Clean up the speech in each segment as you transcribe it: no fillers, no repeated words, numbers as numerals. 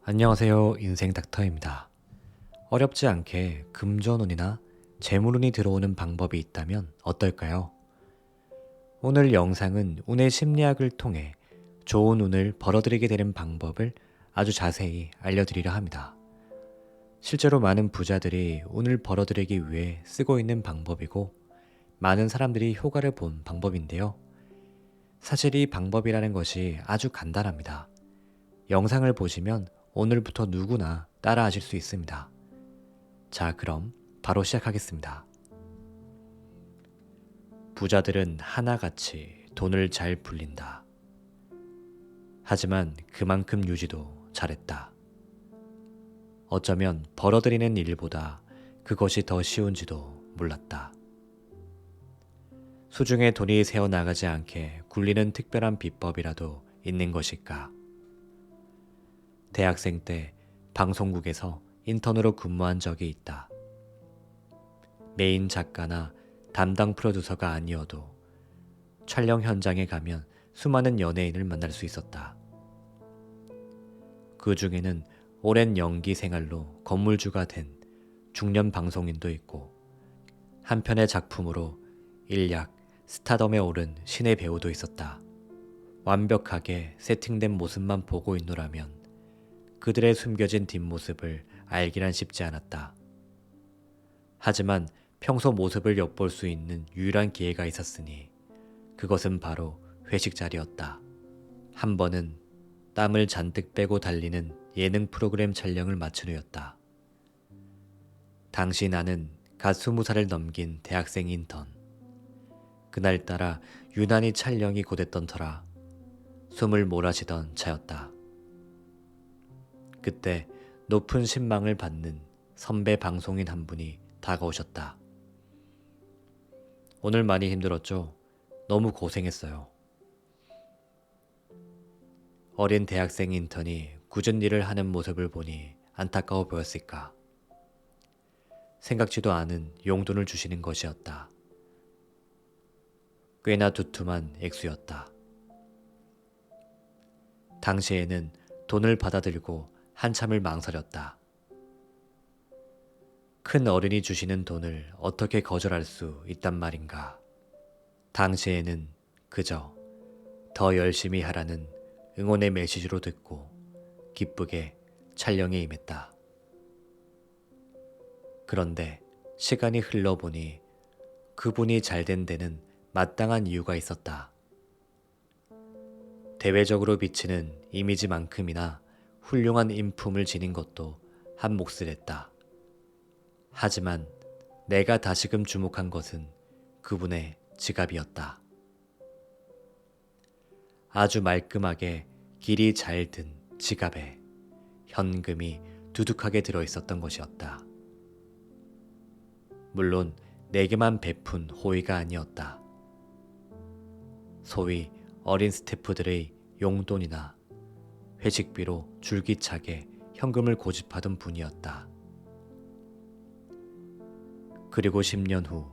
안녕하세요. 인생 닥터입니다. 어렵지 않게 금전운이나 재물운이 들어오는 방법이 있다면 어떨까요? 오늘 영상은 운의 심리학을 통해 좋은 운을 벌어들이게 되는 방법을 아주 자세히 알려드리려 합니다. 실제로 많은 부자들이 운을 벌어들이기 위해 쓰고 있는 방법이고 많은 사람들이 효과를 본 방법인데요. 사실 이 방법이라는 것이 아주 간단합니다. 영상을 보시면 오늘부터 누구나 따라 하실 수 있습니다. 자, 그럼 바로 시작하겠습니다. 부자들은 하나같이 돈을 잘 불린다. 하지만 그만큼 유지도 잘했다. 어쩌면 벌어들이는 일보다 그것이 더 쉬운지도 몰랐다. 수중에 돈이 새어나가지 않게 굴리는 특별한 비법이라도 있는 것일까? 대학생 때 방송국에서 인턴으로 근무한 적이 있다. 메인 작가나 담당 프로듀서가 아니어도 촬영 현장에 가면 수많은 연예인을 만날 수 있었다. 그 중에는 오랜 연기 생활로 건물주가 된 중년 방송인도 있고 한 편의 작품으로 일약 스타덤에 오른 신의 배우도 있었다. 완벽하게 세팅된 모습만 보고 있노라면 그들의 숨겨진 뒷모습을 알기란 쉽지 않았다. 하지만 평소 모습을 엿볼 수 있는 유일한 기회가 있었으니 그것은 바로 회식 자리였다. 한 번은 땀을 잔뜩 빼고 달리는 예능 프로그램 촬영을 마친 후였다. 당시 나는 갓 20살을 넘긴 대학생 인턴. 그날따라 유난히 촬영이 고됐던 터라 숨을 몰아쉬던 차였다. 그때 높은 신망을 받는 선배 방송인 한 분이 다가오셨다. 오늘 많이 힘들었죠? 너무 고생했어요. 어린 대학생 인턴이 굳은 일을 하는 모습을 보니 안타까워 보였을까. 생각지도 않은 용돈을 주시는 것이었다. 꽤나 두툼한 액수였다. 당시에는 돈을 받아들고 한참을 망설였다. 큰 어른이 주시는 돈을 어떻게 거절할 수 있단 말인가. 당시에는 그저 더 열심히 하라는 응원의 메시지로 듣고 기쁘게 촬영에 임했다. 그런데 시간이 흘러보니 그분이 잘된 데는 마땅한 이유가 있었다. 대외적으로 비치는 이미지만큼이나 훌륭한 인품을 지닌 것도 한 몫을 했다. 하지만 내가 다시금 주목한 것은 그분의 지갑이었다. 아주 말끔하게 길이 잘 든 지갑에 현금이 두둑하게 들어있었던 것이었다. 물론 내게만 베푼 호의가 아니었다. 소위 어린 스태프들의 용돈이나 회식비로 줄기차게 현금을 고집하던 분이었다. 그리고 10년 후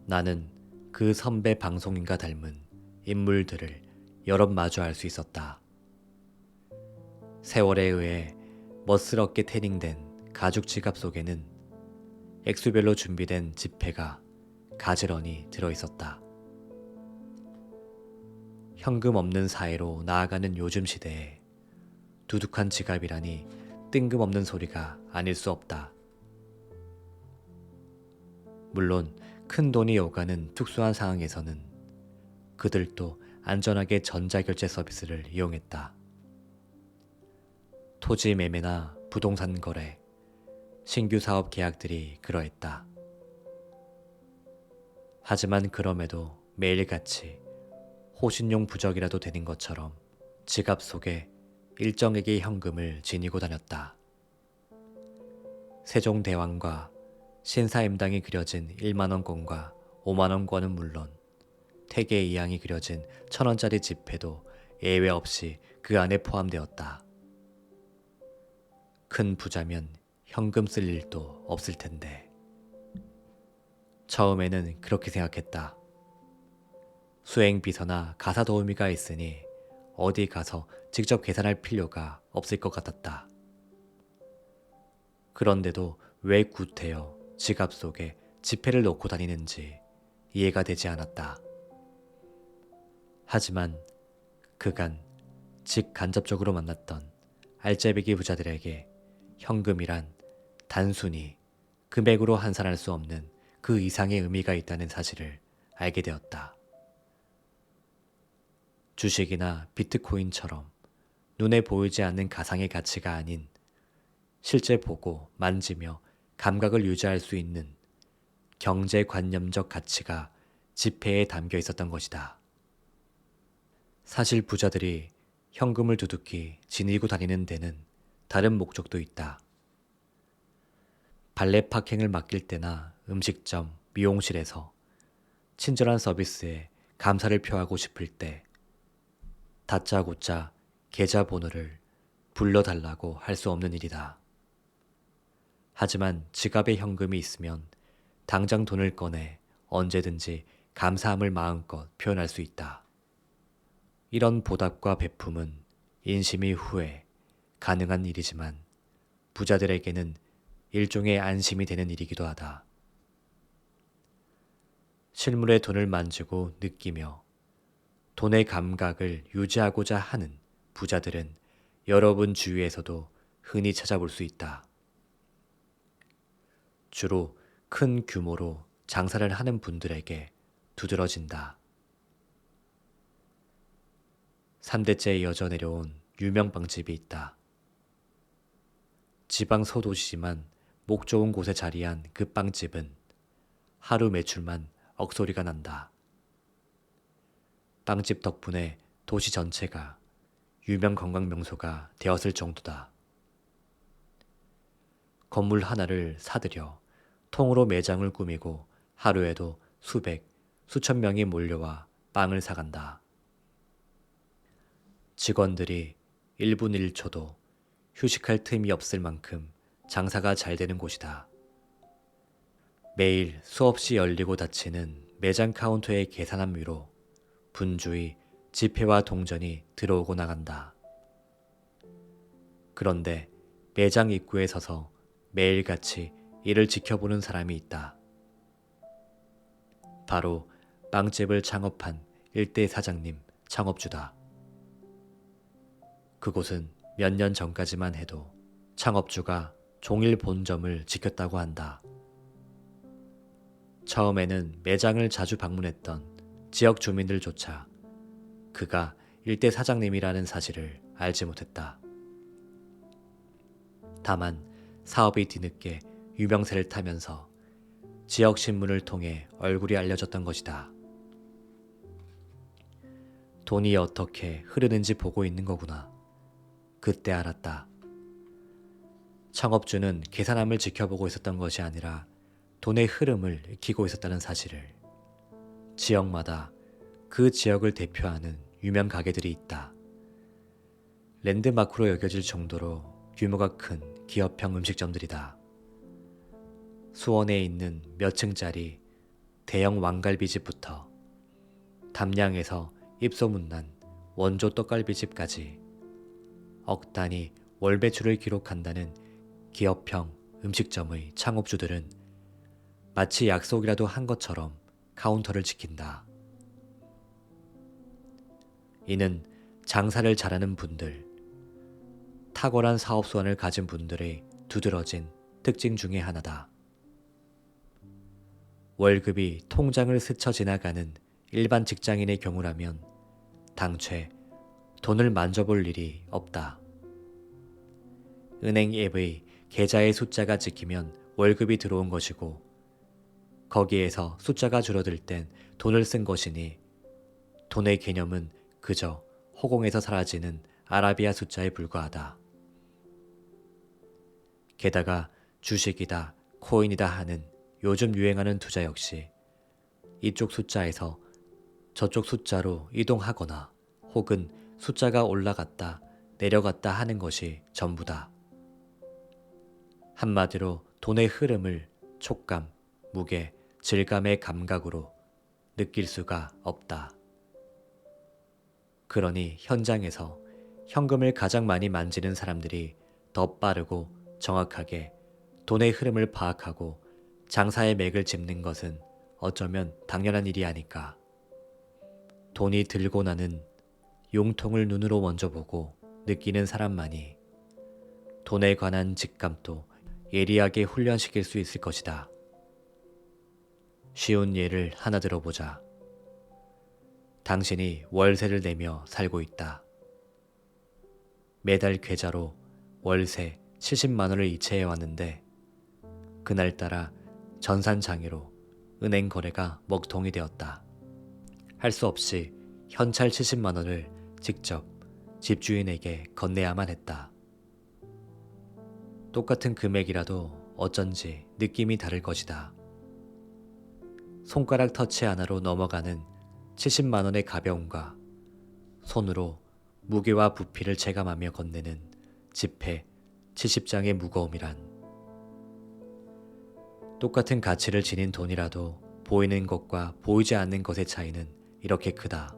나는 그 선배 방송인과 닮은 인물들을 여럿 마주할 수 있었다. 세월에 의해 멋스럽게 태닝된 가죽 지갑 속에는 액수별로 준비된 지폐가 가지런히 들어있었다. 현금 없는 사회로 나아가는 요즘 시대에 두둑한 지갑이라니 뜬금없는 소리가 아닐 수 없다. 물론 큰 돈이 오가는 특수한 상황에서는 그들도 안전하게 전자결제 서비스를 이용했다. 토지 매매나 부동산 거래, 신규 사업 계약들이 그러했다. 하지만 그럼에도 매일같이 호신용 부적이라도 되는 것처럼 지갑 속에 일정액의 현금을 지니고 다녔다. 세종대왕과 신사임당이 그려진 1만원권과 5만원권은 물론 태계이양이 그려진 1,000원짜리 지폐도 예외 없이 그 안에 포함되었다. 큰 부자면 현금 쓸 일도 없을 텐데. 처음에는 그렇게 생각했다. 수행비서나 가사도우미가 있으니 어디 가서 직접 계산할 필요가 없을 것 같았다. 그런데도 왜 구태여 지갑 속에 지폐를 넣고 다니는지 이해가 되지 않았다. 하지만 그간 직간접적으로 만났던 알짜배기 부자들에게 현금이란 단순히 금액으로 환산할 수 없는 그 이상의 의미가 있다는 사실을 알게 되었다. 주식이나 비트코인처럼 눈에 보이지 않는 가상의 가치가 아닌 실제 보고 만지며 감각을 유지할 수 있는 경제관념적 가치가 지폐에 담겨 있었던 것이다. 사실 부자들이 현금을 두둑히 지니고 다니는 데는 다른 목적도 있다. 발레 파킹을 맡길 때나 음식점, 미용실에서 친절한 서비스에 감사를 표하고 싶을 때 다짜고짜 계좌번호를 불러달라고 할 수 없는 일이다. 하지만 지갑에 현금이 있으면 당장 돈을 꺼내 언제든지 감사함을 마음껏 표현할 수 있다. 이런 보답과 베품은 인심이 후에 가능한 일이지만 부자들에게는 일종의 안심이 되는 일이기도 하다. 실물의 돈을 만지고 느끼며 돈의 감각을 유지하고자 하는 부자들은 여러분 주위에서도 흔히 찾아볼 수 있다. 주로 큰 규모로 장사를 하는 분들에게 두드러진다. 3대째 이어져 내려온 유명 빵집이 있다. 지방 소도시지만 목 좋은 곳에 자리한 그 빵집은 하루 매출만 억소리가 난다. 빵집 덕분에 도시 전체가 유명 관광 명소가 되었을 정도다. 건물 하나를 사들여 통으로 매장을 꾸미고 하루에도 수백, 수천 명이 몰려와 빵을 사간다. 직원들이 1분 1초도 휴식할 틈이 없을 만큼 장사가 잘 되는 곳이다. 매일 수없이 열리고 닫히는 매장 카운터의 계산함 위로 분주히 지폐와 동전이 들어오고 나간다. 그런데 매장 입구에 서서 매일같이 이를 지켜보는 사람이 있다. 바로 빵집을 창업한 일대 사장님, 창업주다. 그곳은 몇 년 전까지만 해도 창업주가 종일 본점을 지켰다고 한다. 처음에는 매장을 자주 방문했던 지역 주민들조차 그가 일대 사장님이라는 사실을 알지 못했다. 다만 사업이 뒤늦게 유명세를 타면서 지역 신문을 통해 얼굴이 알려졌던 것이다. 돈이 어떻게 흐르는지 보고 있는 거구나. 그때 알았다. 창업주는 계산함을 지켜보고 있었던 것이 아니라 돈의 흐름을 익히고 있었다는 사실을. 지역마다 그 지역을 대표하는 유명 가게들이 있다. 랜드마크로 여겨질 정도로 규모가 큰 기업형 음식점들이다. 수원에 있는 몇 층짜리 대형 왕갈비집부터 담양에서 입소문난 원조 떡갈비집까지 억 단위 월 매출을 기록한다는 기업형 음식점의 창업주들은 마치 약속이라도 한 것처럼 카운터를 지킨다. 이는 장사를 잘하는 분들, 탁월한 사업 수완을 가진 분들의 두드러진 특징 중의 하나다. 월급이 통장을 스쳐 지나가는 일반 직장인의 경우라면 당최 돈을 만져볼 일이 없다. 은행 앱의 계좌의 숫자가 찍히면 월급이 들어온 것이고 거기에서 숫자가 줄어들 땐 돈을 쓴 것이니 돈의 개념은 그저 허공에서 사라지는 아라비아 숫자에 불과하다. 게다가 주식이다, 코인이다 하는 요즘 유행하는 투자 역시 이쪽 숫자에서 저쪽 숫자로 이동하거나 혹은 숫자가 올라갔다 내려갔다 하는 것이 전부다. 한마디로 돈의 흐름을 촉감, 무게, 질감의 감각으로 느낄 수가 없다. 그러니 현장에서 현금을 가장 많이 만지는 사람들이 더 빠르고 정확하게 돈의 흐름을 파악하고 장사의 맥을 짚는 것은 어쩌면 당연한 일이 아닐까. 돈이 들고 나는 용통을 눈으로 먼저 보고 느끼는 사람만이 돈에 관한 직감도 예리하게 훈련시킬 수 있을 것이다. 쉬운 예를 하나 들어보자. 당신이 월세를 내며 살고 있다. 매달 계좌로 월세 70만 원을 이체해 왔는데 그날따라 전산장애로 은행 거래가 먹통이 되었다. 할 수 없이 현찰 70만 원을 직접 집주인에게 건네야만 했다. 똑같은 금액이라도 어쩐지 느낌이 다를 것이다. 손가락 터치 하나로 넘어가는 70만 원의 가벼움과 손으로 무게와 부피를 체감하며 건네는 지폐 70장의 무거움이란 똑같은 가치를 지닌 돈이라도 보이는 것과 보이지 않는 것의 차이는 이렇게 크다.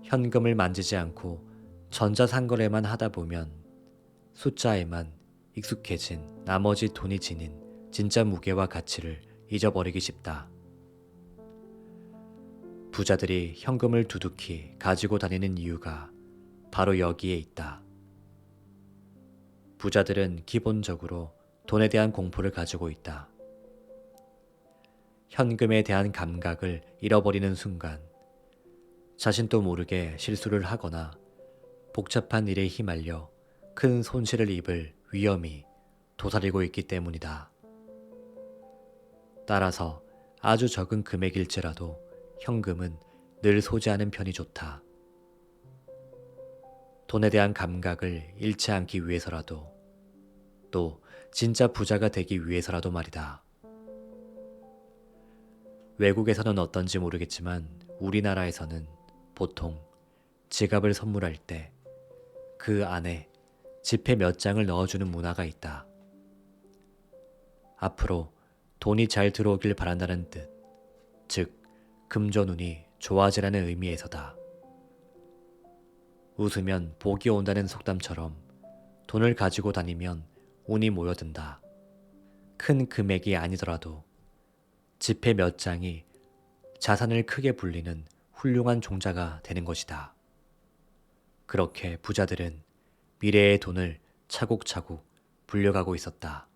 현금을 만지지 않고 전자상거래만 하다 보면 숫자에만 익숙해진 나머지 돈이 지닌 진짜 무게와 가치를 잊어버리기 쉽다. 부자들이 현금을 두둑히 가지고 다니는 이유가 바로 여기에 있다. 부자들은 기본적으로 돈에 대한 공포를 가지고 있다. 현금에 대한 감각을 잃어버리는 순간 자신도 모르게 실수를 하거나 복잡한 일에 휘말려 큰 손실을 입을 위험이 도사리고 있기 때문이다. 따라서 아주 적은 금액일지라도 현금은 늘 소지하는 편이 좋다. 돈에 대한 감각을 잃지 않기 위해서라도 또 진짜 부자가 되기 위해서라도 말이다. 외국에서는 어떤지 모르겠지만 우리나라에서는 보통 지갑을 선물할 때 그 안에 지폐 몇 장을 넣어주는 문화가 있다. 앞으로 돈이 잘 들어오길 바란다는 뜻, 즉 금전운이 좋아지라는 의미에서다. 웃으면 복이 온다는 속담처럼 돈을 가지고 다니면 운이 모여든다. 큰 금액이 아니더라도 지폐 몇 장이 자산을 크게 불리는 훌륭한 종자가 되는 것이다. 그렇게 부자들은 미래의 돈을 차곡차곡 불려가고 있었다.